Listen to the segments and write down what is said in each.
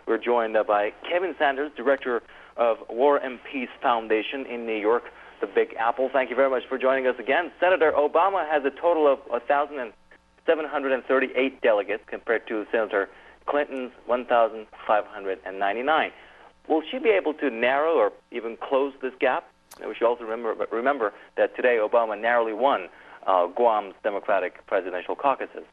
We're joined by Kevin Sanders, Director of War and Peace Foundation in New York, the Big Apple. Thank you very much for joining us again. Senator Obama has a total of 1,738 delegates compared to Senator Clinton's 1,599. Will she be able to narrow or even close this gap? We should also remember that today Obama narrowly won Guam's Democratic presidential caucuses.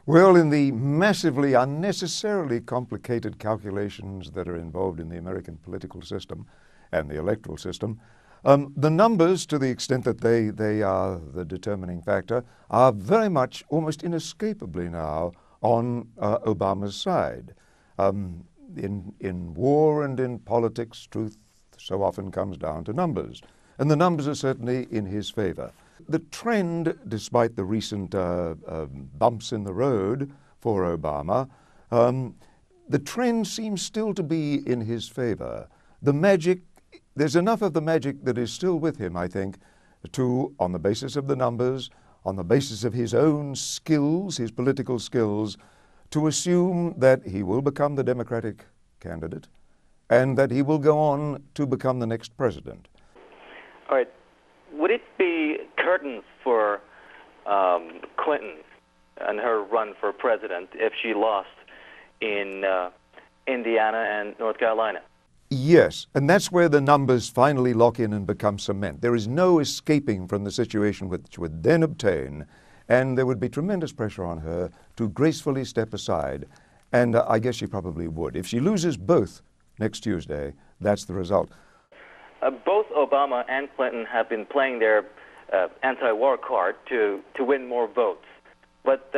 Well, in the massively, unnecessarily complicated calculations that are involved in the American political system and the electoral system, the numbers, to the extent that they are the determining factor, are very much, almost inescapably now, on Obama's side. In war and in politics, truth so often comes down to numbers, and the numbers are certainly in his favor. The trend, despite the recent bumps in the road for Obama, the trend seems still to be in his favor. The magic, there's enough of the magic that is still with him, I think, to, on the basis of the numbers, on the basis of his own skills, his political skills, to assume that he will become the Democratic candidate and that he will go on to become the next president. All right. Would it be curtains for Clinton and her run for president if she lost in Indiana and North Carolina? Yes, and that's where the numbers finally lock in and become cement. There is no escaping from the situation which would then obtain, and there would be tremendous pressure on her to gracefully step aside, and I guess she probably would. If she loses both next Tuesday, that's the result. Both Obama and Clinton have been playing their anti-war card to win more votes. But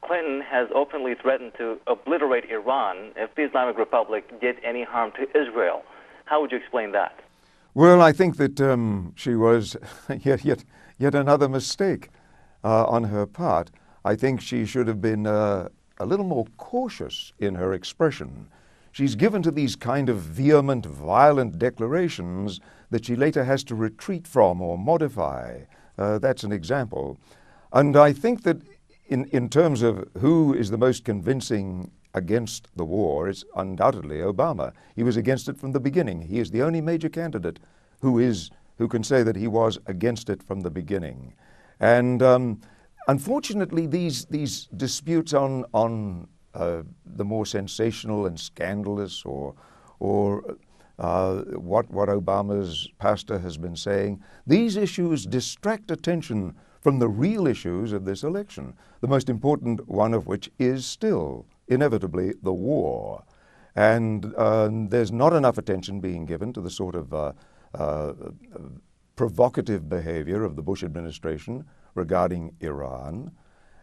Clinton has openly threatened to obliterate Iran if the Islamic Republic did any harm to Israel. How would you explain that? Well, I think that she was yet another mistake on her part. I think she should have been a little more cautious in her expression. She's given to these kind of vehement, violent declarations that she later has to retreat from or modify. That's an example. And I think that in terms of who is the most convincing against the war, it's undoubtedly Obama. He was against it from the beginning. He is the only major candidate who can say that he was against it from the beginning. And unfortunately, these disputes on the more sensational and scandalous or what Obama's pastor has been saying, these issues distract attention from the real issues of this election, the most important one of which is still, inevitably, the war. And there's not enough attention being given to the sort of provocative behavior of the Bush administration regarding Iran.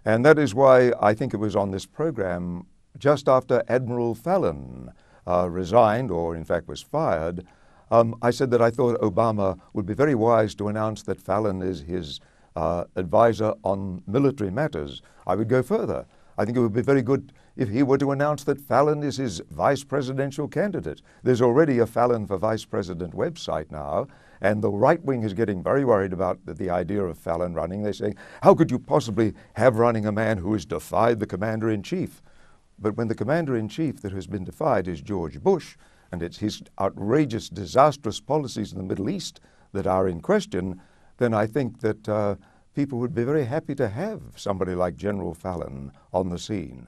And that is why I think it was on this program, just after Admiral Fallon resigned, or in fact was fired, I said that I thought Obama would be very wise to announce that Fallon is his advisor on military matters. I would go further. I think it would be very good if he were to announce that Fallon is his vice presidential candidate. There's already a Fallon for Vice President website now, and the right wing is getting very worried about the idea of Fallon running. They say, how could you possibly have running a man who has defied the commander-in-chief? But when the commander-in-chief that has been defied is George Bush, and it's his outrageous, disastrous policies in the Middle East that are in question, then I think that people would be very happy to have somebody like General Fallon on the scene.